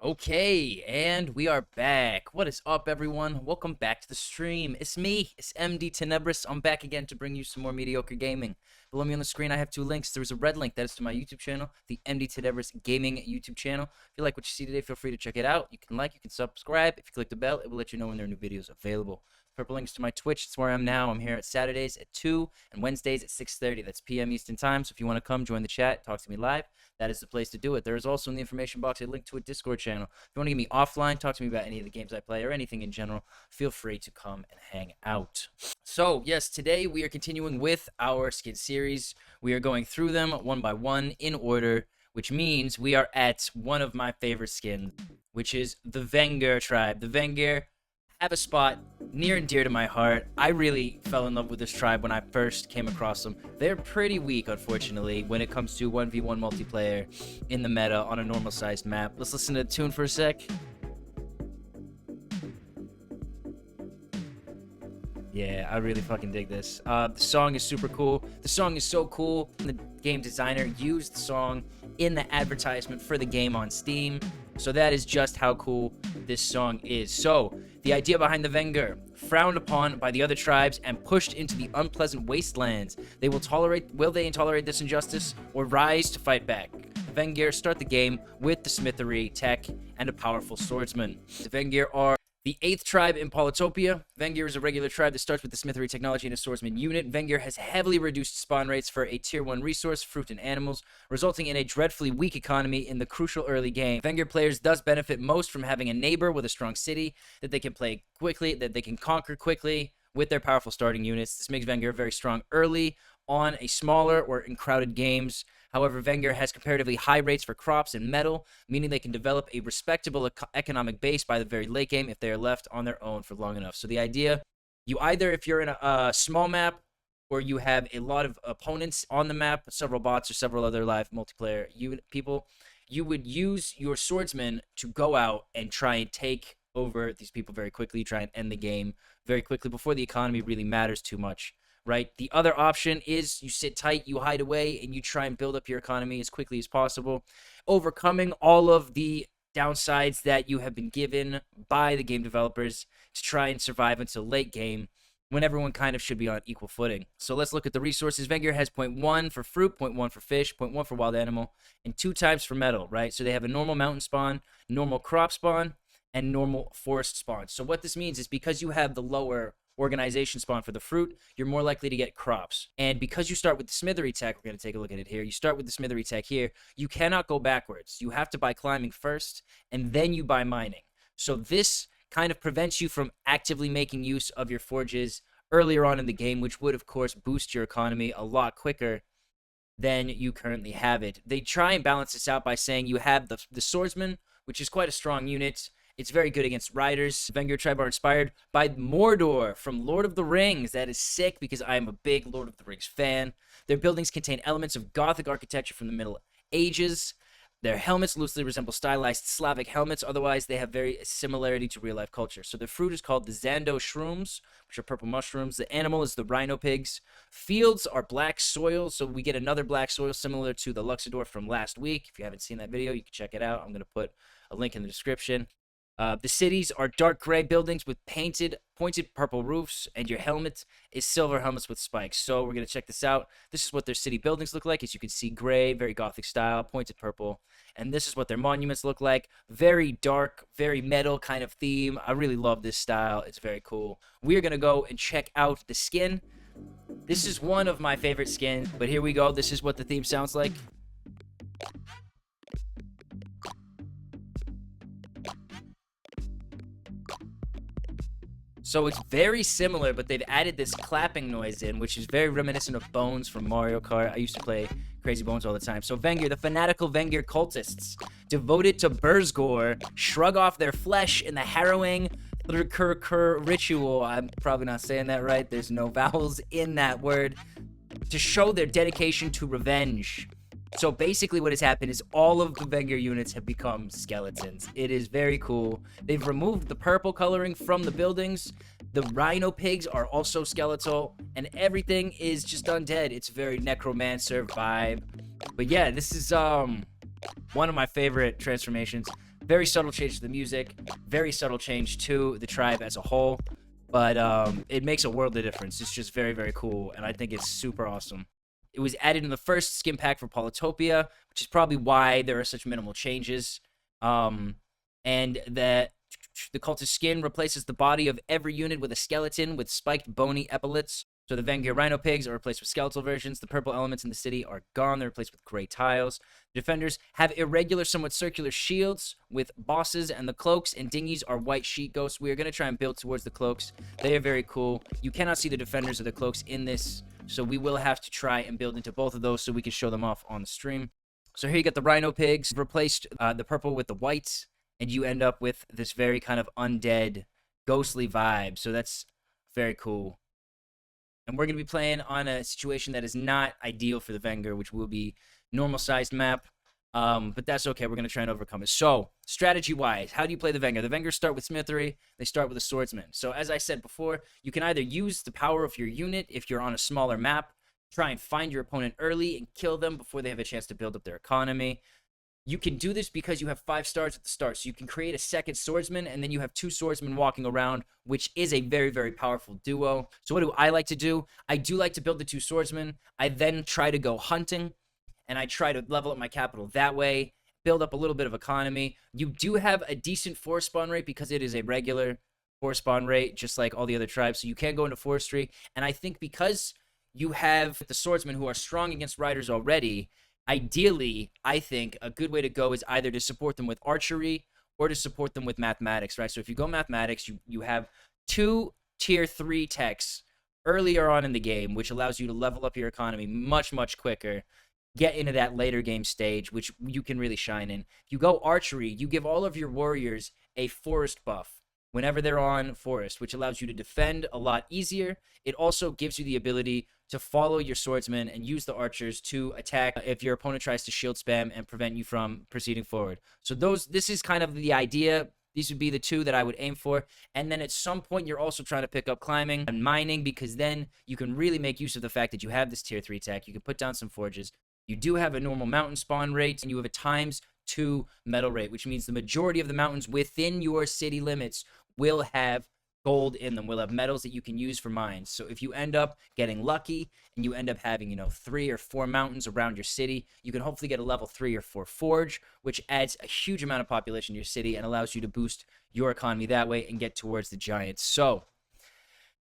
Okay, and we are back. What is up, everyone? Welcome back to the stream. It's me, it's M.D.Tenebris. I'm back again to bring you some more mediocre gaming. Below me on the screen, I have two links. There's a red link that is to my YouTube channel, the M.D.Tenebris Gaming YouTube channel. If you like what you see today, feel free to check it out. You can like, you can subscribe. If you click the bell, it will let you know when there are new videos available. Purple links to my Twitch. It's where I'm now. I'm here at Saturdays at 2 and Wednesdays at 6:30. That's p.m. Eastern Time. So if you want to come join the chat, talk to me live, that is the place to do it. There is also in the information box a link to a Discord channel. If you want to get me offline, talk to me about any of the games I play or anything in general, feel free to come and hang out. So, yes, today we are continuing with our skin series. We are going through them one by one in order, which means we are at one of my favorite skins, which is the Vengir Tribe. The Vengir have a spot near and dear to my heart. I really fell in love with this tribe when I first came across them. They're pretty weak, unfortunately, when it comes to 1v1 multiplayer in the meta on a normal-sized map. Let's listen to the tune for a sec. Yeah, I really fucking dig this. The song is super cool. The song is so cool. The game designer used the song in the advertisement for the game on Steam. So that is just how cool this song is. So, the idea behind the Vengir, frowned upon by the other tribes and pushed into the unpleasant wastelands. Will they tolerate this injustice or rise to fight back? The Vengir start the game with the smithery tech and a powerful swordsman. The Vengir are the 8th tribe in Polytopia. Vengir is a regular tribe that starts with the smithery technology and a swordsman unit. Vengir has heavily reduced spawn rates for a tier 1 resource, fruit and animals, resulting in a dreadfully weak economy in the crucial early game. Vengir players thus benefit most from having a neighbor with a strong city that they can play quickly, that they can conquer quickly with their powerful starting units. This makes Vengir very strong early on a smaller or in crowded games. However, Vengir has comparatively high rates for crops and metal, meaning they can develop a respectable economic base by the very late game if they are left on their own for long enough. So the idea, you either, if you're in a small map, or you have a lot of opponents on the map, several bots or several other live multiplayer people, you would use your swordsman to go out and try and take over these people very quickly, try and end the game very quickly before the economy really matters too much. Right? The other option is you sit tight, you hide away, and you try and build up your economy as quickly as possible, overcoming all of the downsides that you have been given by the game developers to try and survive until late game when everyone kind of should be on equal footing. So let's look at the resources. Vengir has 0.1 for fruit, 0.1 for fish, 0.1 for wild animal, and 2 times for metal, right? So they have a normal mountain spawn, normal crop spawn, and normal forest spawn. So what this means is because you have the lower organization spawn for the fruit, you're more likely to get crops. And because you start with the smithery tech, we're going to take a look at it here. You start with the smithery tech here. You cannot go backwards. You have to buy climbing first, and then you buy mining. So this kind of prevents you from actively making use of your forges earlier on in the game, which would, of course, boost your economy a lot quicker than you currently have it. They try and balance this out by saying you have the swordsman, which is quite a strong unit. It's very good against riders. Vengir Tribe are inspired by Mordor from Lord of the Rings. That is sick because I am a big Lord of the Rings fan. Their buildings contain elements of Gothic architecture from the Middle Ages. Their helmets loosely resemble stylized Slavic helmets. Otherwise, they have very similarity to real-life culture. So the fruit is called the Zando shrooms, which are purple mushrooms. The animal is the rhino pigs. Fields are black soil, so we get another black soil similar to the Luxador from last week. If you haven't seen that video, you can check it out. I'm going to put a link in the description. The cities are dark gray buildings with pointed purple roofs, and your helmet is silver helmets with spikes. So we're going to check this out. This is what their city buildings look like. As you can see, gray, very Gothic style, pointed purple. And this is what their monuments look like. Very dark, very metal kind of theme. I really love this style. It's very cool. We're going to go and check out the skin. This is one of my favorite skins, but here we go. This is what the theme sounds like. So it's very similar, but they've added this clapping noise in, which is very reminiscent of Bones from Mario Kart. I used to play Crazy Bones all the time. So Vengir, the fanatical Vengir cultists, devoted to Burzgor, shrug off their flesh in the harrowing ritual. I'm probably not saying that right. There's no vowels in that word. To show their dedication to revenge. So basically what has happened is all of the Vengir units have become skeletons. It is very cool. They've removed the purple coloring from the buildings. The rhino pigs are also skeletal. And everything is just undead. It's very necromancer vibe. But yeah, this is one of my favorite transformations. Very subtle change to the music, very subtle change to the tribe as a whole, but it makes a world of difference. It's just very, very cool, and I think it's super awesome. It was added in the first skin pack for Polytopia, which is probably why there are such minimal changes. And that the Cultist Skin replaces the body of every unit with a skeleton with spiked bony epaulets. So the Vengir Rhino Pigs are replaced with skeletal versions. The purple elements in the city are gone. They're replaced with gray tiles. The Defenders have irregular, somewhat circular shields with bosses, and the Cloaks and dinghies are white sheet ghosts. We are going to try and build towards the Cloaks. They are very cool. You cannot see the Defenders or the Cloaks in this, so we will have to try and build into both of those so we can show them off on the stream. So here you got the Rhino Pigs. Replaced the purple with the whites, and you end up with this very kind of undead, ghostly vibe. So that's very cool. And we're going to be playing on a situation that is not ideal for the Vengir, which will be normal-sized map. But that's okay. We're going to try and overcome it. So, strategy-wise, how do you play the Vengir? The Vengir start with Smithery. They start with a Swordsman. So, as I said before, you can either use the power of your unit if you're on a smaller map, try and find your opponent early and kill them before they have a chance to build up their economy. You can do this because you have 5 stars at the start. So you can create a second swordsman, and then you have 2 swordsmen walking around, which is a very, very powerful duo. So what do I like to do? I do like to build the 2 swordsmen. I then try to go hunting, and I try to level up my capital that way, build up a little bit of economy. You do have a decent forest spawn rate because it is a regular forest spawn rate, just like all the other tribes. So you can go into forestry. And I think because you have the swordsmen who are strong against riders already, ideally, I think a good way to go is either to support them with archery or to support them with mathematics, right? So if you go mathematics, you have 2 tier 3 techs earlier on in the game, which allows you to level up your economy much, much quicker, get into that later game stage, which you can really shine in. If you go archery, you give all of your warriors a forest buff whenever they're on forest, which allows you to defend a lot easier. It also gives you the ability to follow your swordsmen and use the archers to attack if your opponent tries to shield spam and prevent you from proceeding forward. So this is kind of the idea. These would be the 2 that I would aim for. And then at some point, you're also trying to pick up climbing and mining, because then you can really make use of the fact that you have this tier 3 tech. You can put down some forges. You do have a normal mountain spawn rate, and you have a ×2 metal rate, which means the majority of the mountains within your city limits will have gold in them, will have metals that you can use for mines. So if you end up getting lucky and you end up having, 3 or 4 mountains around your city, you can hopefully get a level 3 or 4 forge, which adds a huge amount of population to your city and allows you to boost your economy that way and get towards the giants. So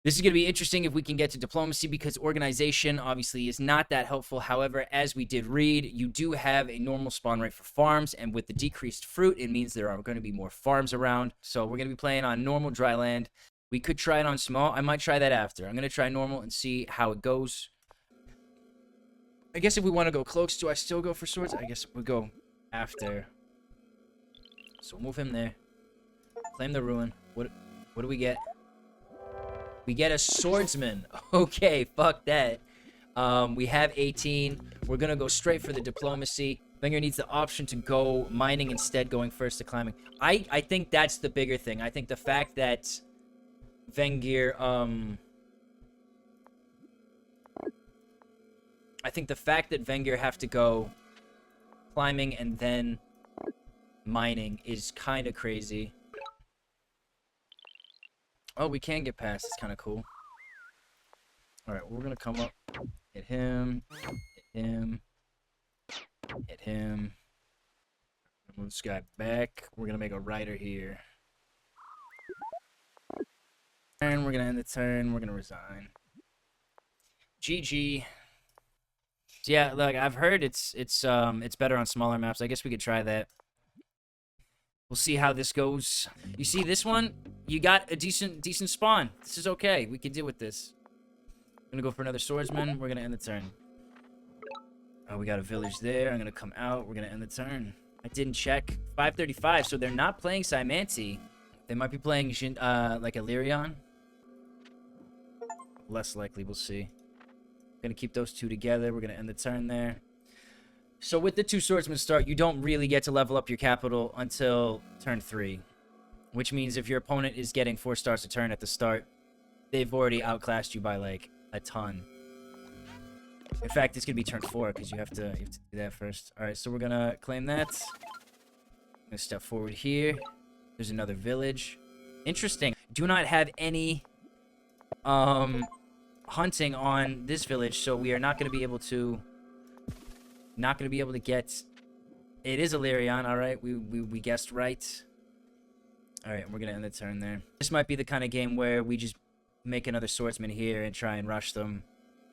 this is going to be interesting if we can get to diplomacy, because organization obviously is not that helpful. However, as we did read, you do have a normal spawn rate for farms, and with the decreased fruit, it means there are going to be more farms around. So we're going to be playing on normal dry land. We could try it on small. I might try that after. I'm going to try normal and see how it goes. I guess if we want to go cloaks, do I still go for swords? I guess we'll go after. So we'll move him there. Claim the ruin. What do we get? We get a swordsman. Okay, fuck that. We have 18. We're going to go straight for the diplomacy. Vengir needs the option to go mining instead, going first to climbing. I think that's the bigger thing. I think the fact that Vengir, I think the fact that Vengir have to go climbing and then mining is kind of crazy. Oh, we can get past. It's kind of cool. Alright, we're going to come up. Hit him. Hit him. Hit him. Move this guy back. We're going to make a rider here. And we're going to end the turn. We're going to resign. GG. So yeah, look, I've heard it's better on smaller maps. I guess we could try that. We'll see how this goes. You see this one? You got a decent spawn. This is okay. We can deal with this. I'm gonna go for another swordsman. We're gonna end the turn. Oh, we got a village there. I'm gonna come out. We're gonna end the turn. I didn't check. 535. So they're not playing Symanti. They might be playing like Elyrion. Less likely. We'll see. Gonna keep those 2 together. We're gonna end the turn there. So with the 2 swordsmen start, you don't really get to level up your capital until turn 3. Which means if your opponent is getting 4 stars a turn at the start, they've already outclassed you by, like, a ton. In fact, it's going to be turn 4, because you have to do that first. Alright, so we're going to claim that. gonna step forward here. There's another village. Interesting. Do not have any hunting on this village, so we are not gonna be able to get. It is Elyrion. All right, we guessed right. All right, we're gonna end the turn there. This might be the kind of game where we just make another swordsman here and try and rush them.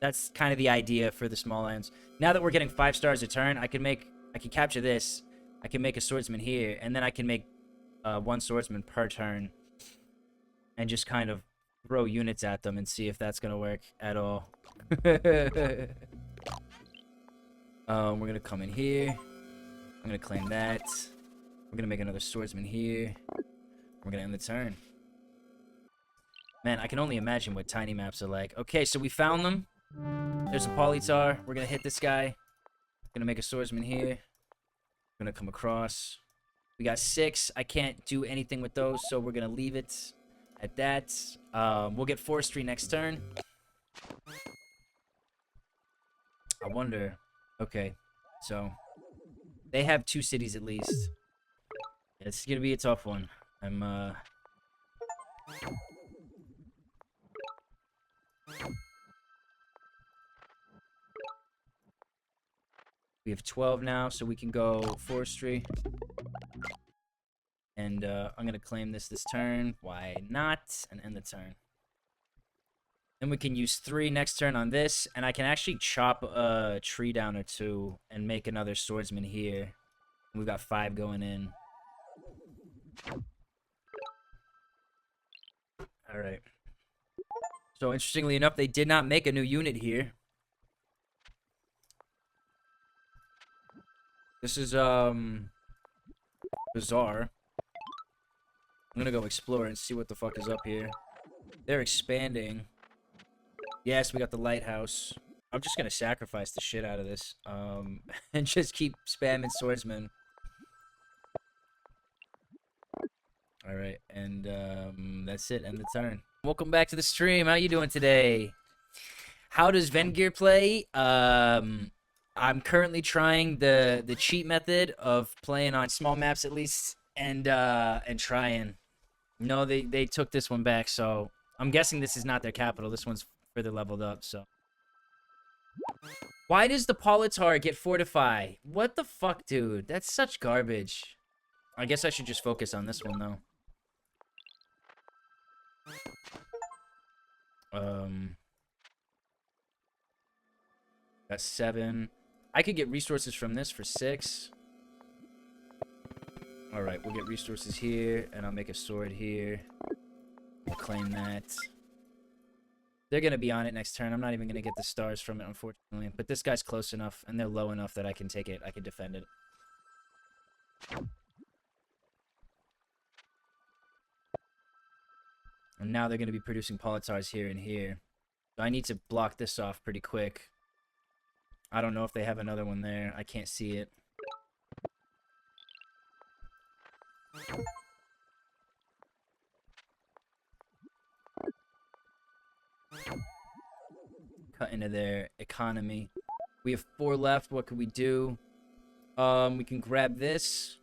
That's kind of the idea for the small lands. Now that we're getting 5 stars a turn, I can capture this. I can make a swordsman here, and then I can make 1 swordsman per turn, and just kind of throw units at them and see if that's gonna work at all. We're gonna come in here. I'm gonna claim that. We're gonna make another swordsman here. We're gonna end the turn. Man, I can only imagine what tiny maps are like. Okay, so we found them. There's a Polytar. We're gonna hit this guy. Gonna make a swordsman here. Gonna come across. We got 6. I can't do anything with those, so we're gonna leave it at that. We'll get forestry next turn. I wonder. Okay, so they have 2 cities at least. It's gonna be a tough one. We have 12 now, so we can go forestry. And I'm gonna claim this turn. Why not? And end the turn. Then we can use 3 next turn on this, and I can actually chop a tree down or 2 and make another swordsman here. We've got 5 going in. All right. So interestingly enough, they did not make a new unit here. This is bizarre. I'm gonna go explore and see what the fuck is up here. They're expanding. Yes, we got the lighthouse. I'm just gonna sacrifice the shit out of this. And just keep spamming swordsmen. Alright, and that's it, end the turn. Welcome back to the stream. How you doing today? How does Vengir play? I'm currently trying the cheat method of playing on small maps at least, and trying. No, they took this one back, so I'm guessing this is not their capital. This one's further leveled up, so. Why does the Polytar get fortify? What the fuck, dude? That's such garbage. I guess I should just focus on this one, though. Got 7. I could get resources from this for 6. Alright, we'll get resources here, and I'll make a sword here. We'll claim that. They're gonna be on it next turn. I'm not even gonna get the stars from it, unfortunately. But this guy's close enough, and they're low enough that I can take it. I can defend it. And now they're gonna be producing Polytars here and here. So I need to block this off pretty quick. I don't know if they have another one there. I can't see it. Cut into their economy. We have 4 left. What could we do? We can grab this.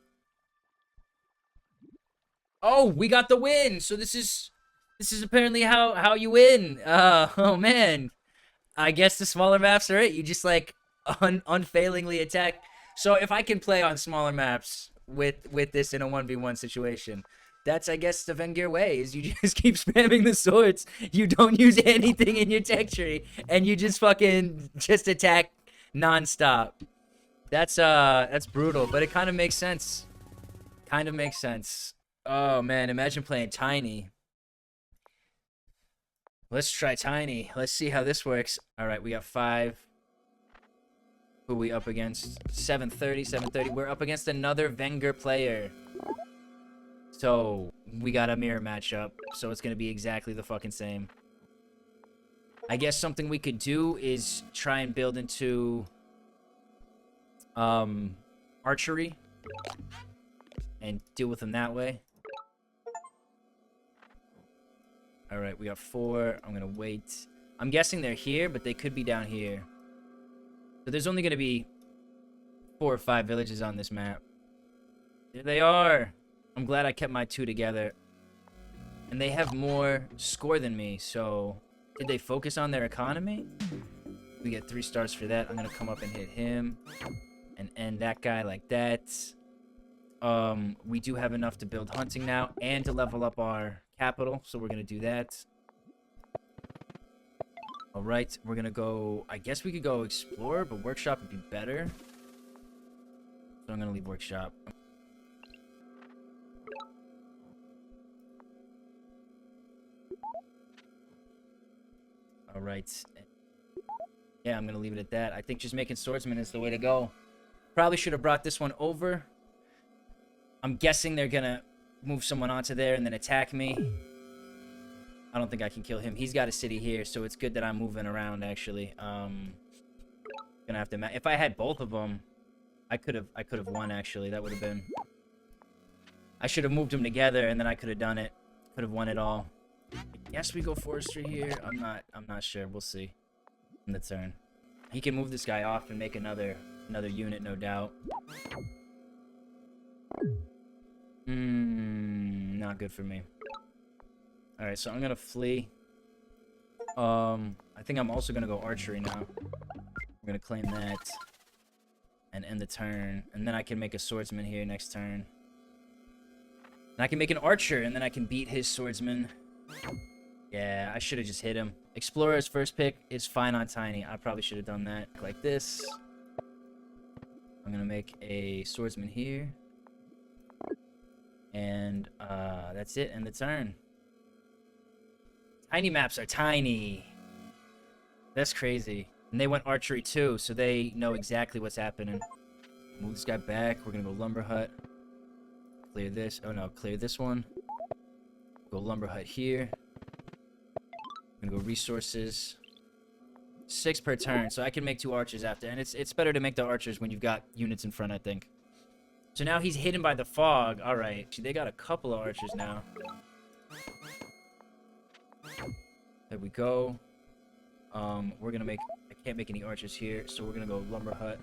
Oh, we got the win. So this is apparently how you win. Oh man. I guess the smaller maps are it. You just like unfailingly attack. So if I can play on smaller maps with this in a 1v1 situation, that's, I guess, the Vengir way, is you just keep spamming the swords. You don't use anything in your tech tree, and you just fucking just attack nonstop. That's brutal, but it kind of makes sense. Kind of makes sense. Oh man, imagine playing Tiny. Let's try Tiny. Let's see how this works. All right, we got 5. Who are we up against? 730, 730. We're up against another Vengir player. So we got a mirror matchup. So it's gonna be exactly the fucking same. I guess something we could do is try and build into archery and deal with them that way. All right, we got 4. I'm gonna wait. I'm guessing they're here, but they could be down here. So there's only gonna be 4 or 5 villages on this map. There they are. I'm glad I kept my two together. And they have more score than me, so... Did they focus on their economy? We get 3 stars for that. I'm gonna come up and hit him. And end that guy like that. We do have enough to build hunting now and to level up our capital, so we're gonna do that. Alright, we're gonna go... I guess we could go explore, but workshop would be better. So I'm gonna leave workshop. Alright. Yeah, I'm gonna leave it at that. I think just making swordsman is the way to go. Probably should have brought this one over. I'm guessing they're gonna move someone onto there and then attack me. I don't think I can kill him. He's got a city here, so it's good that I'm moving around, actually. Gonna have to... If I had both of them, I could have won, actually. That would have been... I should have moved them together, and then I could have done it. Could have won it all. I guess we go forestry here. I'm not sure. We'll see. In the turn. He can move this guy off and make another unit, no doubt. Not good for me. Alright, so I'm gonna flee. I think I'm also gonna go archery now. We're gonna claim that. And end the turn. And then I can make a swordsman here next turn. And I can make an archer, and then I can beat his swordsman. Yeah, I should have just hit him. Explorer's first pick is fine on Tiny. I probably should have done that. Like this. I'm gonna make a swordsman here. And that's it, end the turn. Tiny maps are tiny. That's crazy. And they went archery too, so they know exactly what's happening. Move this guy back. We're gonna go lumber hut. Clear this. Oh no, clear this one. Go lumber hut here. I'm gonna go resources. 6 per turn, so I can make 2 archers after. And it's better to make the archers when you've got units in front, I think. So now he's hidden by the fog. Alright. They got a couple of archers now. There we go. We're gonna make... I can't make any archers here, so we're gonna go lumber hut.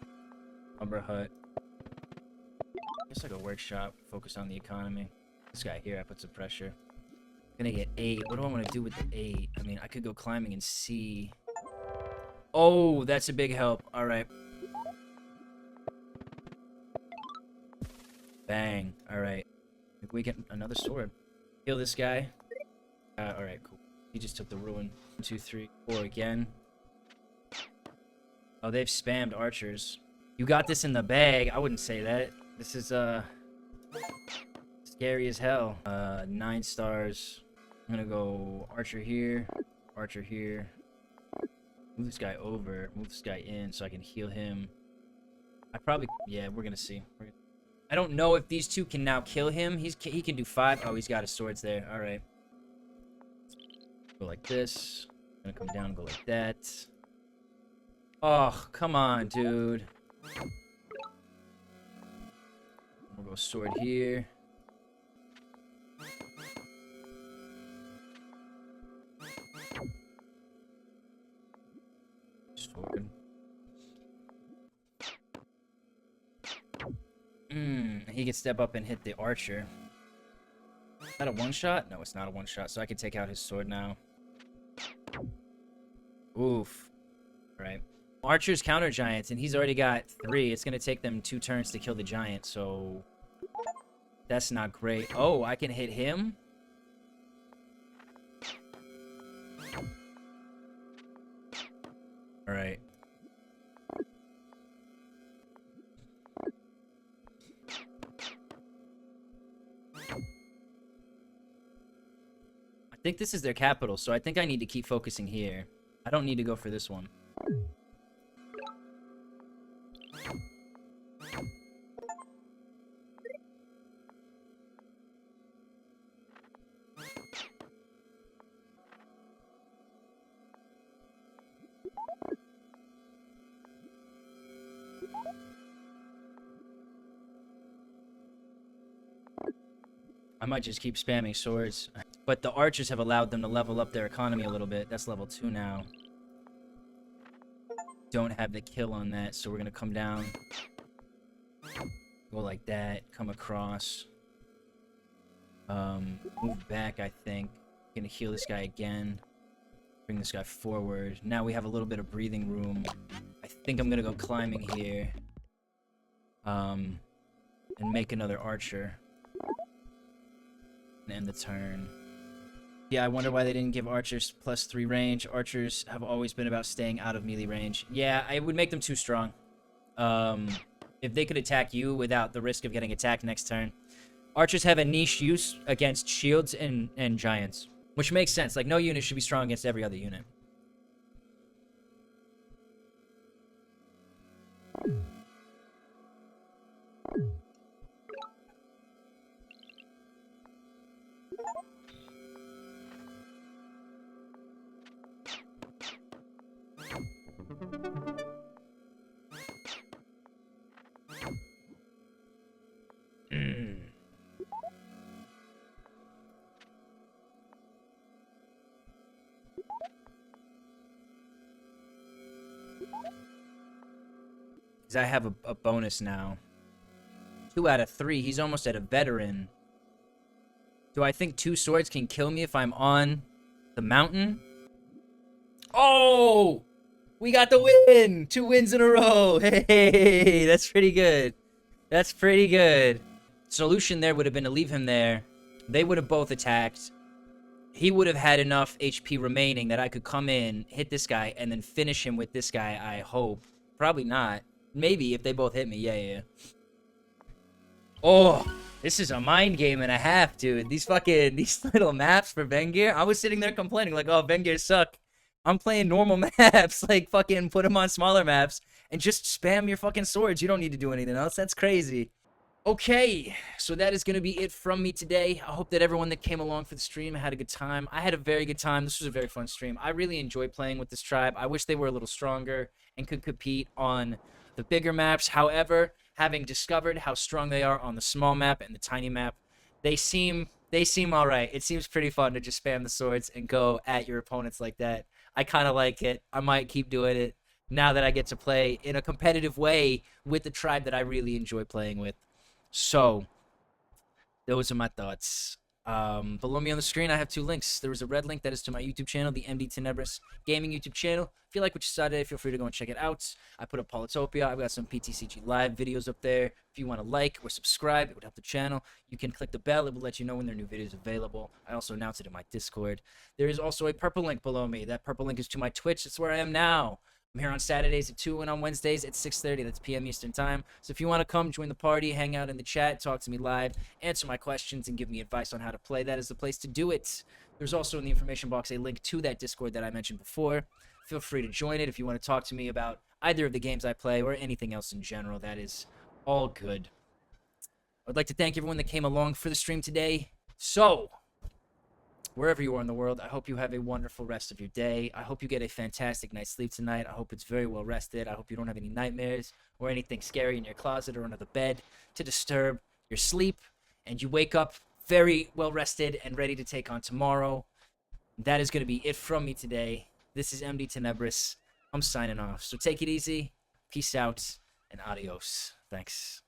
Lumber hut. I guess I go workshop. Focus on the economy. This guy here, I put some pressure. Gonna get 8. What do I want to do with the 8? I mean, I could go climbing and see. Oh, that's a big help. Alright. Bang. Alright. We get another sword. Kill this guy. Alright, cool. He just took the ruin. 1, 2, 3, 4 again. Oh, they've spammed archers. You got this in the bag. I wouldn't say that. This is, scary as hell. 9 stars. I'm gonna go archer here. Archer here. Move this guy over. Move this guy in so I can heal him. I probably... Yeah, we're gonna see. I don't know if these two can now kill him. He can do 5. Oh, he's got his swords there. Alright. Go like this. Gonna come down and go like that. Oh, come on, dude. We'll go sword here. Sword. He can step up and hit the archer. Is that a one-shot? No, it's not a one-shot, so I can take out his sword now. Oof. Alright. Archers counter giants, and he's already got 3. It's gonna take them 2 turns to kill the giant, so... That's not great. Oh, I can hit him? Alright. I think this is their capital, so I think I need to keep focusing here. I don't need to go for this one. I might just keep spamming swords. But the archers have allowed them to level up their economy a little bit. That's level 2 now. Don't have the kill on that, so we're gonna come down. Go like that. Come across. Move back, I think. Gonna heal this guy again. Bring this guy forward. Now we have a little bit of breathing room. I think I'm gonna go climbing here. And make another archer. And end the turn. Yeah, I wonder why they didn't give archers +3 range. Archers have always been about staying out of melee range. Yeah, I would make them too strong. If they could attack you without the risk of getting attacked next turn. Archers have a niche use against shields and giants. Which makes sense. Like, no unit should be strong against every other unit. Because I have a bonus now. 2 out of 3. He's almost at a veteran. Do I think 2 swords can kill me if I'm on the mountain? Oh! We got the win! 2 wins in a row! Hey, that's pretty good. That's pretty good. Solution there would have been to leave him there. They would have both attacked. He would have had enough HP remaining that I could come in, hit this guy, and then finish him with this guy, I hope. Probably not. Maybe if they both hit me. Yeah. Oh, this is a mind game and a half, dude. These little maps for Vengir. I was sitting there complaining like, oh, Vengir suck. I'm playing normal maps. Like, fucking put them on smaller maps and just spam your fucking swords. You don't need to do anything else. That's crazy. Okay, so that is going to be it from me today. I hope that everyone that came along for the stream had a good time. I had a very good time. This was a very fun stream. I really enjoy playing with this tribe. I wish they were a little stronger and could compete on the bigger maps. However, having discovered how strong they are on the small map and the tiny map, they seem all right. It seems pretty fun to just spam the swords and go at your opponents like that. I kind of like it. I might keep doing it now that I get to play in a competitive way with the tribe that I really enjoy playing with. So, those are my thoughts. Below me on the screen, I have 2 links. There is a red link that is to my YouTube channel, the M.D.Tenebris gaming YouTube channel. If you like what you saw today, feel free to go and check it out. I put up Polytopia. I've got some PTCG live videos up there. If you want to like or subscribe, it would help the channel. You can click the bell. It will let you know when there are new videos available. I also announce it in my Discord. There is also a purple link below me. That purple link is to my Twitch. It's where I am now. I'm here on Saturdays at 2 and on Wednesdays at 6:30. That's p.m. Eastern Time. So if you want to come, join the party, hang out in the chat, talk to me live, answer my questions, and give me advice on how to play, that is the place to do it. There's also in the information box a link to that Discord that I mentioned before. Feel free to join it if you want to talk to me about either of the games I play or anything else in general. That is all good. I'd like to thank everyone that came along for the stream today. So, wherever you are in the world, I hope you have a wonderful rest of your day. I hope you get a fantastic night's sleep tonight. I hope it's very well rested. I hope you don't have any nightmares or anything scary in your closet or under the bed to disturb your sleep. And you wake up very well rested and ready to take on tomorrow. That is going to be it from me today. This is M.D.Tenebris. I'm signing off. So take it easy. Peace out and adios. Thanks.